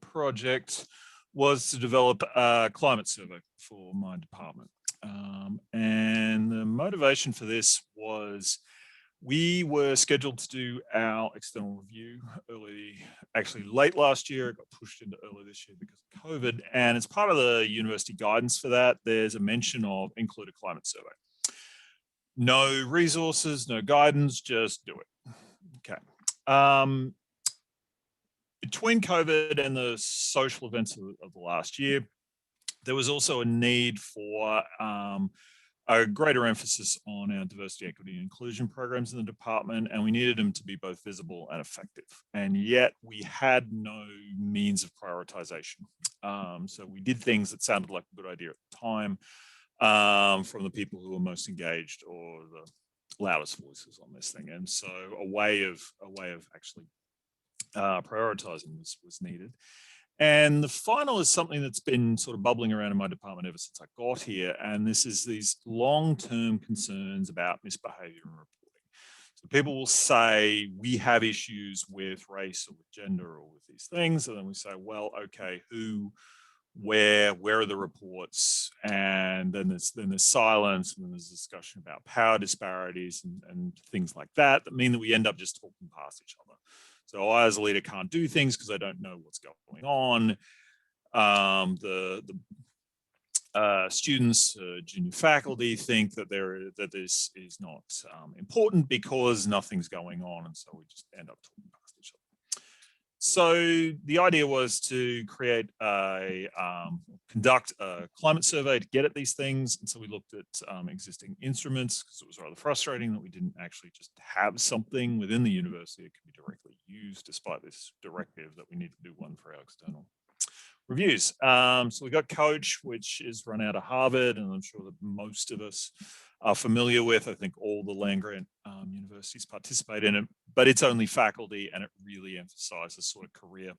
project was to develop a climate survey for my department. And the motivation for this was we were scheduled to do our external review actually late last year. It got pushed into early this year because of COVID. And as part of the university guidance for that, there's a mention of include a climate survey. No resources, no guidance, just do it. Okay. Between COVID and the social events of the last year, there was also a need for a greater emphasis on our diversity, equity, and inclusion programs in the department, and we needed them to be both visible and effective. And yet we had no means of prioritization. So we did things that sounded like a good idea at the time from the people who were most engaged or the loudest voices on this thing. And so a way of actually prioritizing was needed. And the final is something that's been sort of bubbling around in my department ever since I got here. And this is these long-term concerns about misbehavior and reporting. So people will say, we have issues with race or with gender or with these things. And then we say, well, okay, who, where are the reports? And then there's silence, and then there's discussion about power disparities and things like that mean that we end up just talking past each other. So I, as a leader, can't do things because I don't know what's going on. Students, junior faculty think that this is not important because nothing's going on, and so we just end up talking past each other. So the idea was to create conduct a climate survey to get at these things. And so we looked at existing instruments because it was rather frustrating that we didn't actually just have something within the university that could be directly used, despite this directive that we need to do one for our external reviews. So we got Coach, which is run out of Harvard, and I'm sure that most of us are familiar with. I think all the land-grant universities participate in it, but it's only faculty, and it really emphasizes sort of career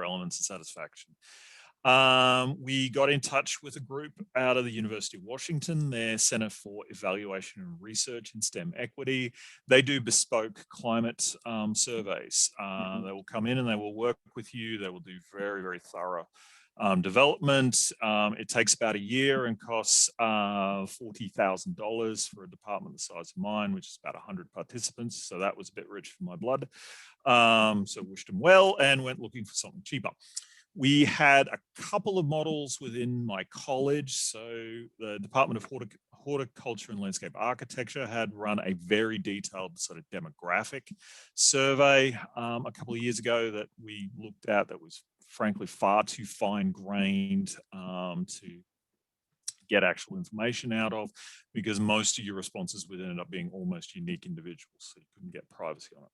elements of satisfaction. We got in touch with a group out of the University of Washington, their Center for Evaluation and Research in STEM Equity. They do bespoke climate surveys. They will come in and they will work with you. They will do very, very thorough development. It takes about a year and costs $40,000 for a department the size of mine, which is about 100 participants. So that was a bit rich for my blood. So wished them well and went looking for something cheaper. We had a couple of models within my college. So the Department of Horticulture and Landscape Architecture had run a very detailed sort of demographic survey a couple of years ago that we looked at that was frankly far too fine-grained to get actual information out of, because most of your responses would end up being almost unique individuals, so you couldn't get privacy on it.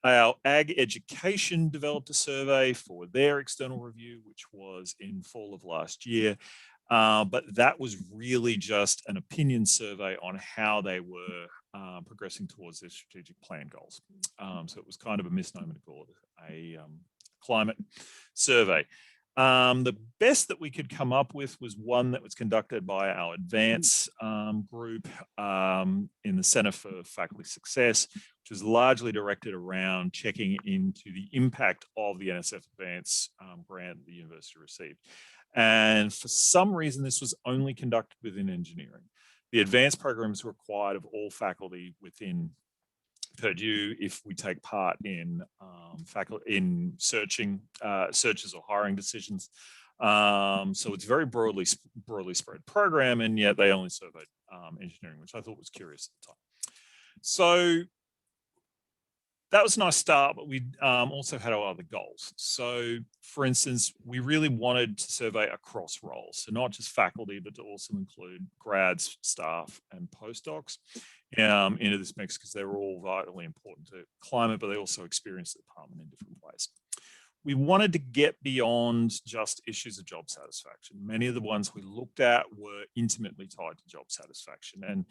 Our Ag Education developed a survey for their external review, which was in fall of last year. But that was really just an opinion survey on how they were progressing towards their strategic plan goals. So it was kind of a misnomer to call it a climate survey. The best that we could come up with was one that was conducted by our Advance group in the Center for Faculty Success, which was largely directed around checking into the impact of the NSF Advance grant the university received. And for some reason, this was only conducted within engineering. The Advance program is required of all faculty within Purdue if we take part in searches or hiring decisions. So it's a very broadly spread program, and yet they only surveyed engineering, which I thought was curious at the time. So that was a nice start, but we also had our other goals. So for instance, we really wanted to survey across roles. So not just faculty, but to also include grads, staff, and postdocs into this mix, because they were all vitally important to climate, but they also experience the department in different ways. We wanted to get beyond just issues of job satisfaction. Many of the ones we looked at were intimately tied to job satisfaction. And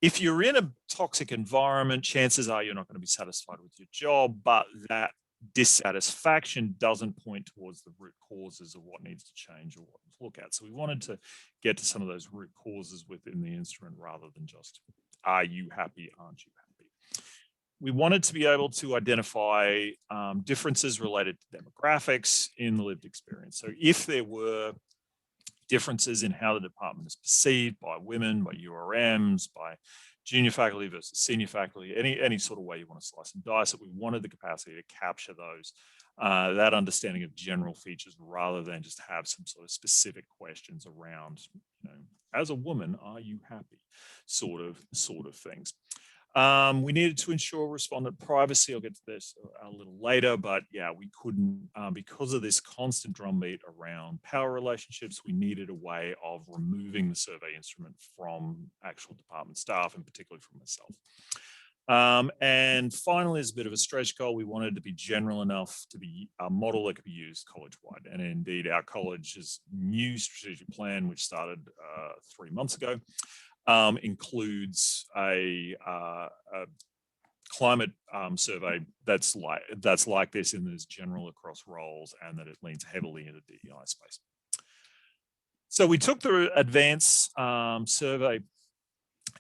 if you're in a toxic environment, chances are you're not going to be satisfied with your job, but that dissatisfaction doesn't point towards the root causes of what needs to change or what to look at. So we wanted to get to some of those root causes within the instrument rather than just, are you happy, aren't you happy? we wanted to be able to identify differences related to demographics in the lived experience. So if there were differences in how the department is perceived by women, by URMs, by junior faculty versus senior faculty, any sort of way you want to slice and dice it, we wanted the capacity to capture those, that understanding of general features rather than just have some sort of specific questions around, as a woman, are you happy? Sort of things. We needed to ensure respondent privacy. I'll get to this a little later, but yeah, we couldn't, because of this constant drumbeat around power relationships, we needed a way of removing the survey instrument from actual department staff, and particularly from myself. And finally, as a bit of a stretch goal, we wanted to be general enough to be a model that could be used college-wide. And indeed, our college's new strategic plan, which started 3 months ago, includes a climate survey that's like this, and is general across roles, and that it leans heavily into DEI space. So we took the advanced survey,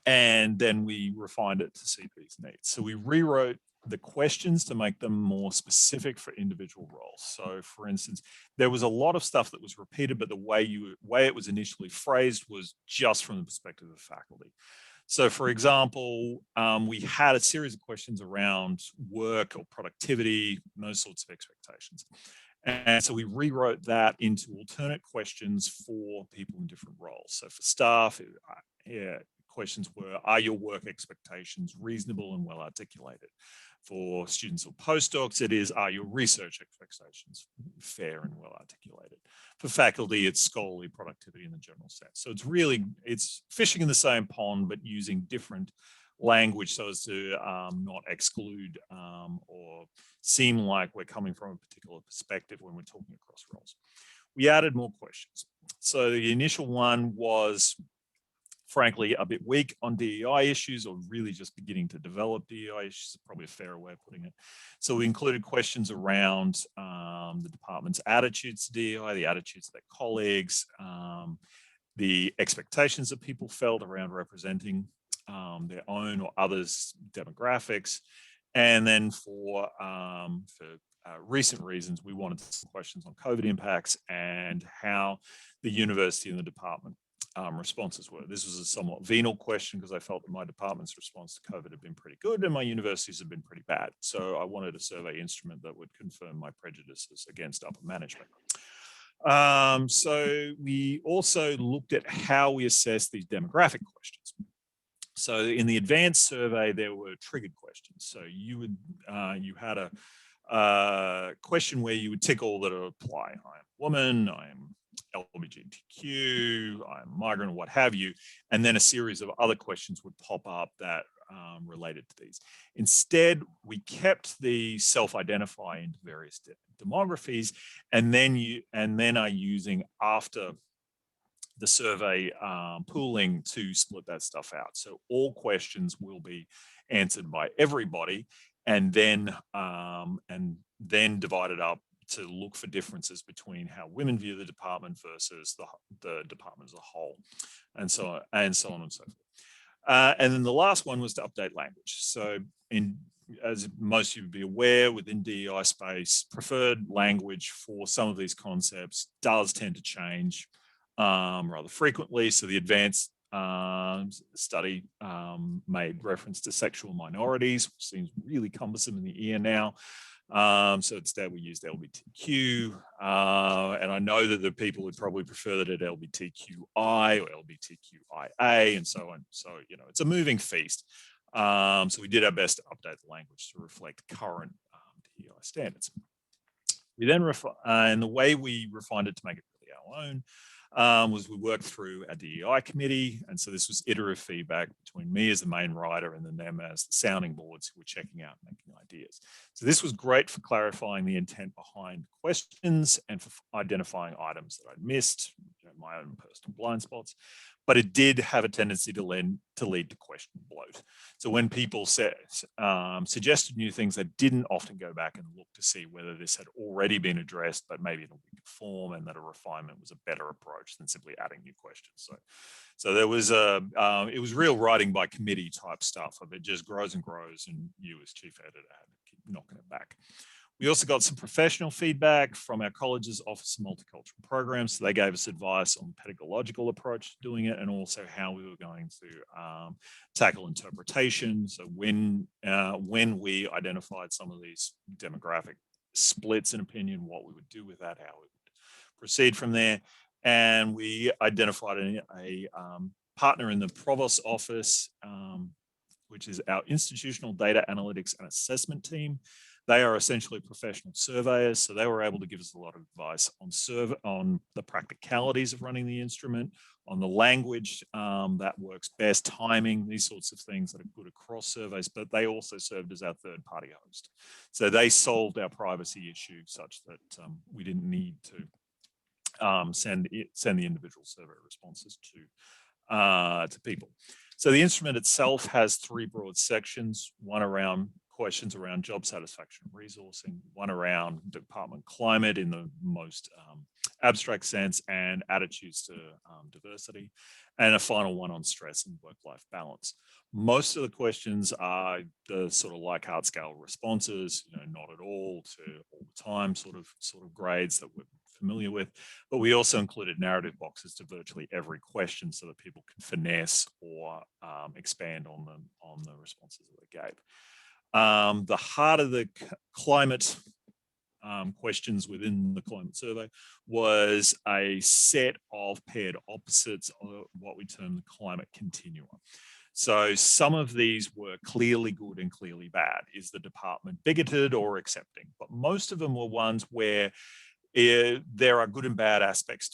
and then we refined it to CP's needs. So we rewrote the questions to make them more specific for individual roles. So for instance, there was a lot of stuff that was repeated, but the way it was initially phrased was just from the perspective of faculty. So for example, we had a series of questions around work or productivity, those sorts of expectations. And so we rewrote that into alternate questions for people in different roles. So for staff, questions were, are your work expectations reasonable and well articulated? For students or postdocs, it is, are your research expectations fair and well articulated? For faculty, it's scholarly productivity in the general sense. So it's fishing in the same pond, but using different language so as to not exclude or seem like we're coming from a particular perspective when we're talking across roles. We added more questions. So the initial one was, frankly, a bit weak on DEI issues, or really just beginning to develop DEI issues, probably a fairer way of putting it. So we included questions around the department's attitudes to DEI, the attitudes of their colleagues, the expectations that people felt around representing their own or others' demographics. And then for recent reasons, we wanted some questions on COVID impacts and how the university and the department responses were. This was a somewhat venal question because I felt that my department's response to COVID had been pretty good and my universities had been pretty bad. So I wanted a survey instrument that would confirm my prejudices against upper management. So we also looked at how we assess these demographic questions. So in the advanced survey, there were triggered questions. So you had a question where you would tick all that apply. I am a woman, I am LGBTQ, I'm migrant, or what have you, and then a series of other questions would pop up that related to these. Instead, we kept the self-identify into various demographies, and then are using after the survey pooling to split that stuff out. So all questions will be answered by everybody, and then divided up to look for differences between how women view the department versus the department as a whole, and so on and so forth. And then the last one was to update language. So as most of you would be aware, within DEI space, preferred language for some of these concepts does tend to change rather frequently. So the advanced study made reference to sexual minorities, which seems really cumbersome in the ear now. So instead we used LGBTQ, and I know that the people would probably prefer that at LGBTQI or LGBTQIA and so on. So, it's a moving feast. So we did our best to update the language to reflect current DEI standards. We then, and the way we refined it to make it really our own, was we worked through a DEI committee. And so this was iterative feedback between me as the main writer and then them as the sounding boards who were checking out and making ideas. So this was great for clarifying the intent behind questions and for identifying items that I'd missed, my own personal blind spots, but it did have a tendency to lead to question bloat. So when people suggested new things, they didn't often go back and look to see whether this had already been addressed, but maybe in a weaker form, and that a refinement was a better approach than simply adding new questions. So there was it was real writing by committee type stuff of it just grows and grows, and you as chief editor had to keep knocking it back. We also got some professional feedback from our college's Office of Multicultural Programs. So they gave us advice on the pedagogical approach to doing it, and also how we were going to tackle interpretation. So when we identified some of these demographic splits in opinion, what we would do with that, how we would proceed from there. And we identified a partner in the Provost office, which is our institutional data analytics and assessment team. They are essentially professional surveyors, so they were able to give us a lot of advice on the practicalities of running the instrument, on the language that works best, timing, these sorts of things that are good across surveys, but they also served as our third-party host. So they solved our privacy issue such that we didn't need to send the individual survey responses to people. So the instrument itself has 3 broad sections, one around questions around job satisfaction and resourcing, one around department climate in the most abstract sense, and attitudes to diversity, and a final one on stress and work-life balance. Most of the questions are the sort of Likert scale responses, not at all to all the time sort of grades that we're familiar with, but we also included narrative boxes to virtually every question so that people can finesse or expand on the responses that they gave. The heart of the climate questions within the climate survey was a set of paired opposites of what we term the climate continuum. So some of these were clearly good and clearly bad. Is the department bigoted or accepting? But most of them were ones where there are good and bad aspects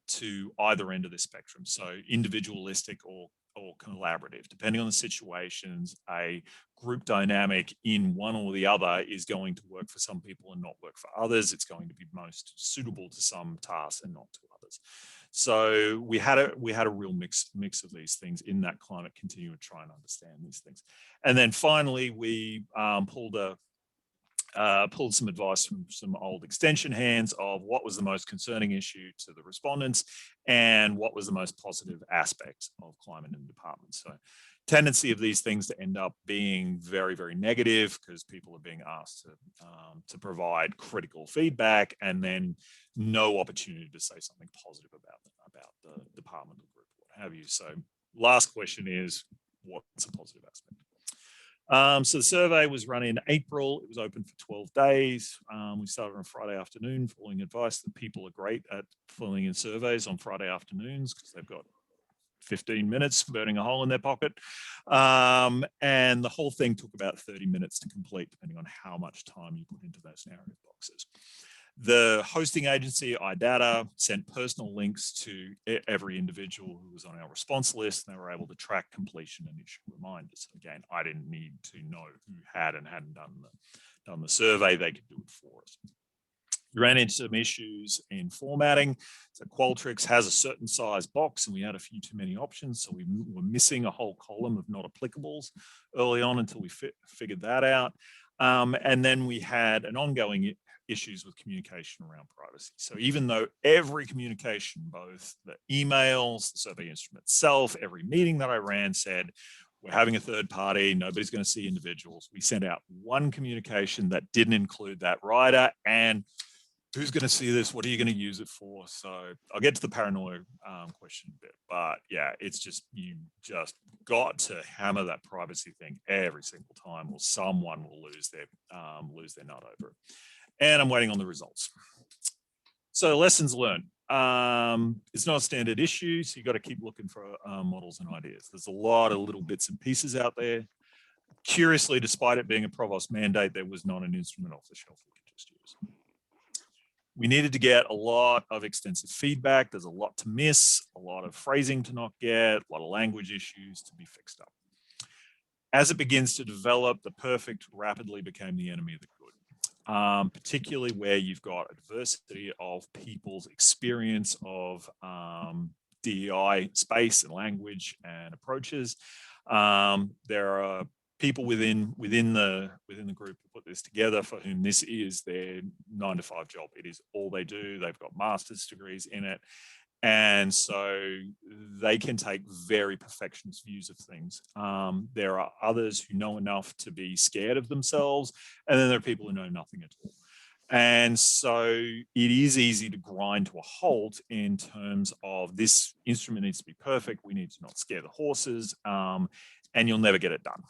to either end of the spectrum. So individualistic or collaborative, depending on the situations. A group dynamic in one or the other is going to work for some people and not work for others. It's going to be most suitable to some tasks and not to others. So we had a real mix of these things in that climate continuum to try and understand these things. And then finally, we pulled some advice from some old extension hands of what was the most concerning issue to the respondents and what was the most positive aspect of climate in the department. So tendency of these things to end up being very, very negative because people are being asked to provide critical feedback and then no opportunity to say something positive about the department or group, what have you. So last question is, what's a positive aspect? So the survey was run in April. It was open for 12 days. We started on Friday afternoon, following advice that people are great at filling in surveys on Friday afternoons because they've got 15 minutes burning a hole in their pocket. And the whole thing took about 30 minutes to complete, depending on how much time you put into those narrative boxes. The hosting agency, iData, sent personal links to every individual who was on our response list, and they were able to track completion and issue reminders. Again, I didn't need to know who had and hadn't done the survey. They could do it for us. We ran into some issues in formatting. So Qualtrics has a certain size box, and we had a few too many options. So we were missing a whole column of not applicables early on until we figured that out. And then we had an ongoing issues with communication around privacy. So even though every communication, both the emails, the survey instrument itself, every meeting that I ran said, we're having a third party, nobody's going to see individuals. We sent out one communication that didn't include that rider, and who's going to see this? What are you going to use it for? So I'll get to the paranoia question a bit, but yeah, it's just, you just got to hammer that privacy thing every single time, or someone will lose their nut over it. And I'm waiting on the results. So lessons learned. It's not a standard issue, so you got to keep looking for models and ideas. There's a lot of little bits and pieces out there. Curiously, despite it being a provost mandate, there was not an instrument off the shelf we could just use. We needed to get a lot of extensive feedback. There's a lot to miss, a lot of phrasing to not get, a lot of language issues to be fixed up. As it begins to develop, the perfect rapidly became the enemy of the good. particularly where you've got a diversity of people's experience of DEI space and language and approaches. There are people within the group who put this together for whom this is their 9-to-5 job. It is all they do. They've got master's degrees in it. And so they can take very perfectionist views of things. There are others who know enough to be scared of themselves. And then there are people who know nothing at all. And so it is easy to grind to a halt in terms of this instrument needs to be perfect. We need to not scare the horses, and you'll never get it done.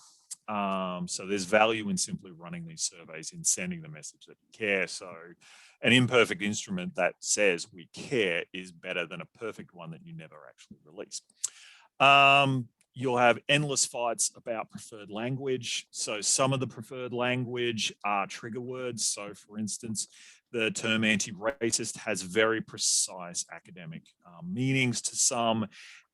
So there's value in simply running these surveys, in sending the message that you care. So an imperfect instrument that says we care is better than a perfect one that you never actually release. You'll have endless fights about preferred language. So some of the preferred language are trigger words. So for instance, the term anti-racist has very precise academic meanings to some,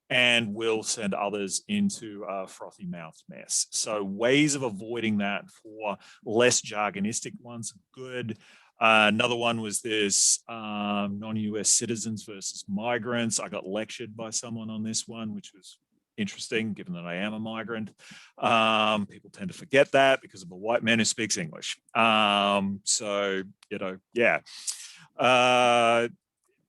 and will send others into a frothy mouthed mess. So ways of avoiding that for less jargonistic ones are good. Another one was this non-US citizens versus migrants. I got lectured by someone on this one, which was interesting, given that I am a migrant. People tend to forget that because of a white man who speaks English. So, you know, yeah.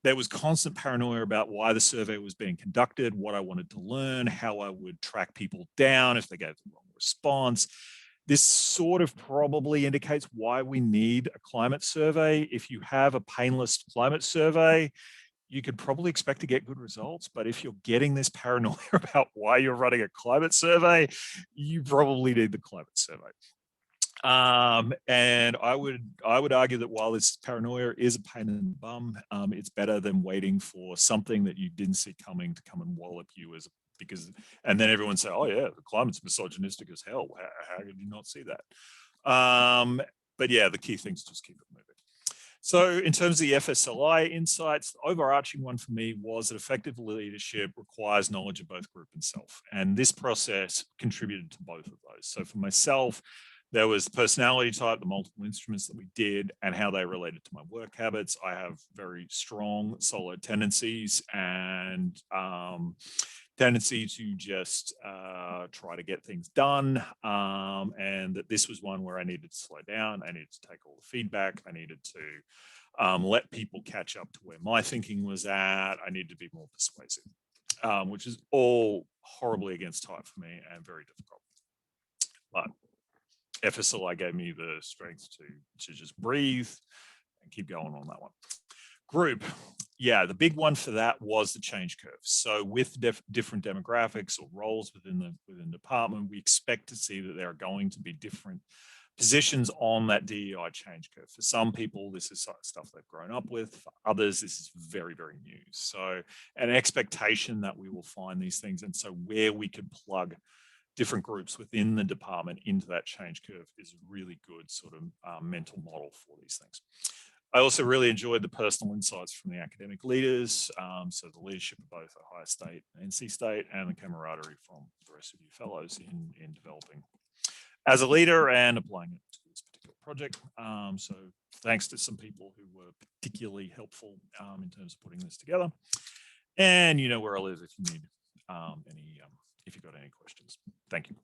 There was constant paranoia about why the survey was being conducted, what I wanted to learn, how I would track people down if they gave the wrong response. This sort of probably indicates why we need a climate survey. If you have a painless climate survey, you could probably expect to get good results. But if you're getting this paranoia about why you're running a climate survey, you probably need the climate survey. And I would argue that while this paranoia is a pain in the bum, it's better than waiting for something that you didn't see coming to come and wallop you and then everyone say, oh yeah, the climate's misogynistic as hell. How did you not see that? But yeah, the key thing is just keep it moving. So in terms of the FSLI insights, the overarching one for me was that effective leadership requires knowledge of both group and self. And this process contributed to both of those. So for myself, there was the personality type, the multiple instruments that we did, and how they related to my work habits. I have very strong solo tendencies and tendency to just try to get things done. And that this was one where I needed to slow down. I needed to take all the feedback. I needed to let people catch up to where my thinking was at. I needed to be more persuasive, which is all horribly against type for me and very difficult. But FSLI gave me the strength to just breathe and keep going on that one. Group, yeah, the big one for that was the change curve. So with different demographics or roles within the department, we expect to see that there are going to be different positions on that DEI change curve. For some people, this is stuff they've grown up with. For others, this is very, very new. So an expectation that we will find these things. And so where we could plug different groups within the department into that change curve is a really good sort of mental model for these things. I also really enjoyed the personal insights from the academic leaders, so the leadership of both Ohio State and NC State, and the camaraderie from the rest of you fellows in developing as a leader and applying it to this particular project. So thanks to some people who were particularly helpful in terms of putting this together. And you know where I live if you need if you've got any questions. Thank you.